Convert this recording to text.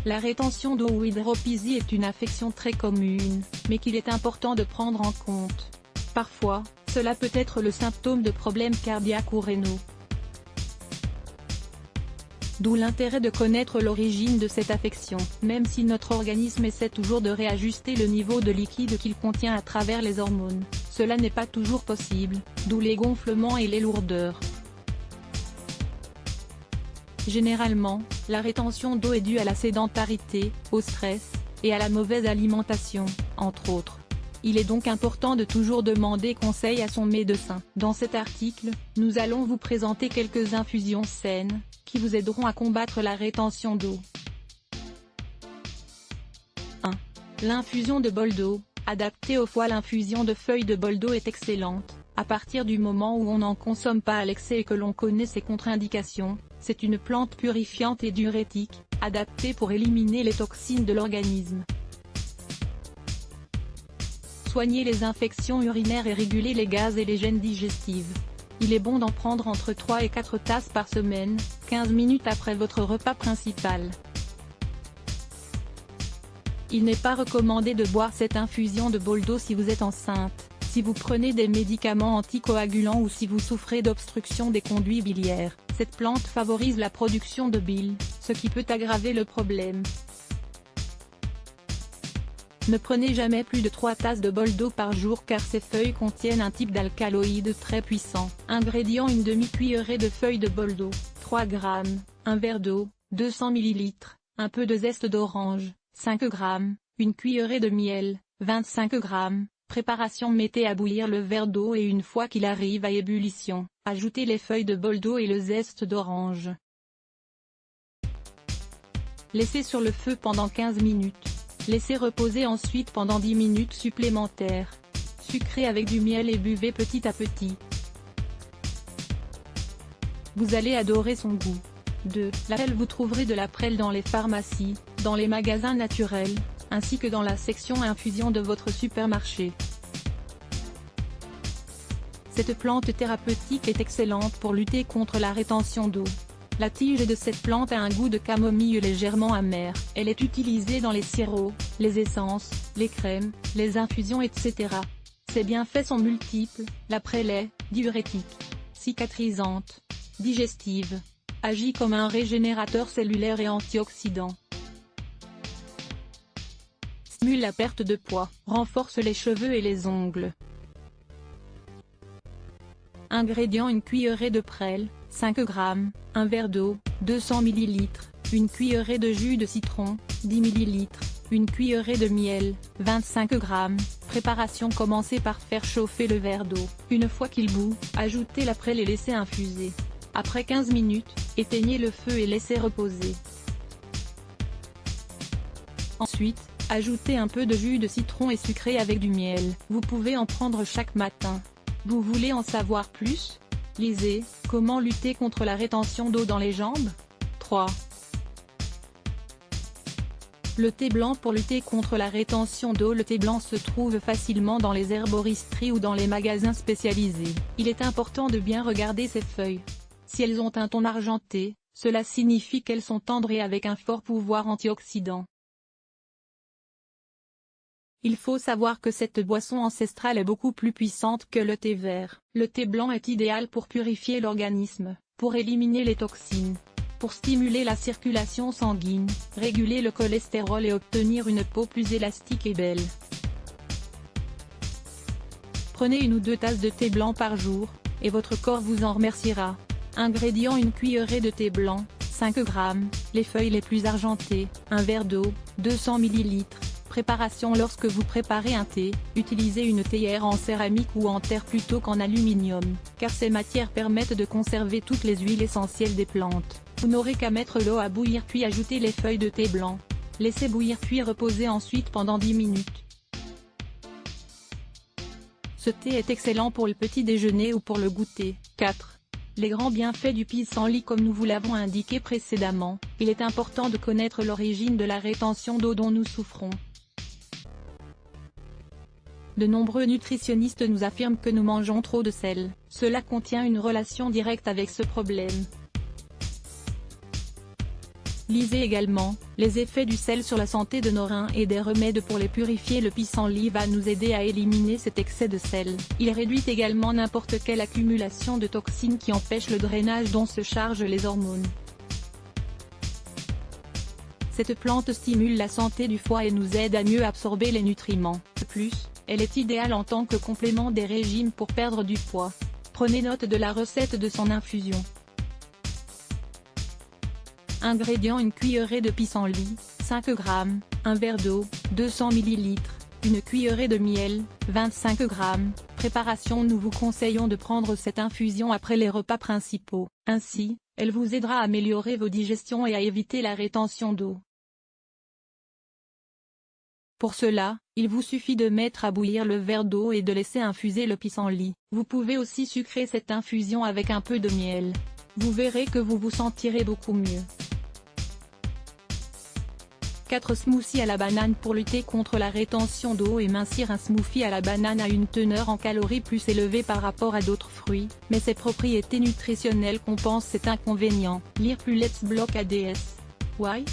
La rétention d'eau ou hydropésie est une affection très commune, mais qu'il est important de prendre en compte. Parfois, cela peut être le symptôme de problèmes cardiaques ou rénaux. D'où l'intérêt de connaître l'origine de cette affection. Même si notre organisme essaie toujours de réajuster le niveau de liquide qu'il contient à travers les hormones, cela n'est pas toujours possible, d'où les gonflements et les lourdeurs. Généralement, la rétention d'eau est due à la sédentarité, au stress, et à la mauvaise alimentation, entre autres. Il est donc important de toujours demander conseil à son médecin. Dans cet article, nous allons vous présenter quelques infusions saines, qui vous aideront à combattre la rétention d'eau. 1. L'infusion de bol d'eau, adaptée au foie. L'infusion de feuilles de bol d'eau est excellente, à partir du moment où on n'en consomme pas à l'excès et que l'on connaît ses contre-indications. C'est une plante purifiante et diurétique, adaptée pour éliminer les toxines de l'organisme. Soigner les infections urinaires et réguler les gaz et les gènes digestives. Il est bon d'en prendre entre 3 et 4 tasses par semaine, 15 minutes après votre repas principal. Il n'est pas recommandé de boire cette infusion de bol d'eau si vous êtes enceinte, si vous prenez des médicaments anticoagulants ou si vous souffrez d'obstruction des conduits biliaires. Cette plante favorise la production de bile, ce qui peut aggraver le problème. Ne prenez jamais plus de 3 tasses de bol d'eau par jour car ces feuilles contiennent un type d'alcaloïde très puissant. Ingrédients: une demi-cuillerée de feuilles de bol d'eau, 3 g, un verre d'eau, 200 ml, un peu de zeste d'orange, 5 g, une cuillerée de miel, 25 g. Préparation: mettez à bouillir le verre d'eau et une fois qu'il arrive à ébullition, ajoutez les feuilles de bol d'eau et le zeste d'orange. Laissez sur le feu pendant 15 minutes. Laissez reposer ensuite pendant 10 minutes supplémentaires. Sucrez avec du miel et buvez petit à petit. Vous allez adorer son goût. 2. La prêle. Vous trouverez de la prêle dans les pharmacies, dans les magasins naturels, ainsi que dans la section infusion de votre supermarché. Cette plante thérapeutique est excellente pour lutter contre la rétention d'eau. La tige de cette plante a un goût de camomille légèrement amer. Elle est utilisée dans les sirops, les essences, les crèmes, les infusions, etc. Ses bienfaits sont multiples. La prêle est diurétique, cicatrisante, digestive, agit comme un régénérateur cellulaire et antioxydant. Stimule la perte de poids, renforce les cheveux et les ongles. Ingrédients: une cuillerée de prêle, 5 g, un verre d'eau, 200 ml, une cuillerée de jus de citron, 10 ml, une cuillerée de miel, 25 g. Préparation: commencez par faire chauffer le verre d'eau. Une fois qu'il bout, ajoutez la prêle et laissez infuser. Après 15 minutes, éteignez le feu et laissez reposer. Ensuite, ajoutez un peu de jus de citron et sucrez avec du miel. Vous pouvez en prendre chaque matin. Vous voulez en savoir plus? Lisez « Comment lutter contre la rétention d'eau dans les jambes ?» 3. Le thé blanc. Pour lutter contre la rétention d'eau, le thé blanc se trouve facilement dans les herboristeries ou dans les magasins spécialisés. Il est important de bien regarder ses feuilles. Si elles ont un ton argenté, cela signifie qu'elles sont tendres et avec un fort pouvoir antioxydant. Il faut savoir que cette boisson ancestrale est beaucoup plus puissante que le thé vert. Le thé blanc est idéal pour purifier l'organisme, pour éliminer les toxines, pour stimuler la circulation sanguine, réguler le cholestérol et obtenir une peau plus élastique et belle. Prenez 1 ou 2 tasses de thé blanc par jour, et votre corps vous en remerciera. Ingrédients: une cuillerée de thé blanc, 5 g, les feuilles les plus argentées, un verre d'eau, 200 ml. Préparation: lorsque vous préparez un thé, utilisez une théière en céramique ou en terre plutôt qu'en aluminium, car ces matières permettent de conserver toutes les huiles essentielles des plantes. Vous n'aurez qu'à mettre l'eau à bouillir puis ajouter les feuilles de thé blanc. Laissez bouillir puis reposer ensuite pendant 10 minutes. Ce thé est excellent pour le petit déjeuner ou pour le goûter. 4. Les grands bienfaits du pissenlit. Comme nous vous l'avons indiqué précédemment, il est important de connaître l'origine de la rétention d'eau dont nous souffrons. De nombreux nutritionnistes nous affirment que nous mangeons trop de sel. Cela contient une relation directe avec ce problème. Lisez également, les effets du sel sur la santé de nos reins et des remèdes pour les purifier. Le pissenlit va nous aider à éliminer cet excès de sel. Il réduit également n'importe quelle accumulation de toxines qui empêchent le drainage dont se chargent les hormones. Cette plante stimule la santé du foie et nous aide à mieux absorber les nutriments. De plus, elle est idéale en tant que complément des régimes pour perdre du poids. Prenez note de la recette de son infusion. Ingrédients: une cuillerée de pissenlit, 5 g, un verre d'eau, 200 ml, une cuillerée de miel, 25 g. Préparation: nous vous conseillons de prendre cette infusion après les repas principaux. Ainsi, elle vous aidera à améliorer vos digestions et à éviter la rétention d'eau. Pour cela, il vous suffit de mettre à bouillir le verre d'eau et de laisser infuser le pissenlit. Vous pouvez aussi sucrer cette infusion avec un peu de miel. Vous verrez que vous vous sentirez beaucoup mieux. 4 smoothies à la banane. Pour lutter contre la rétention d'eau et mincir, un smoothie à la banane a une teneur en calories plus élevée par rapport à d'autres fruits, mais ses propriétés nutritionnelles compensent cet inconvénient. Lire plus. Let's block ADS. Why?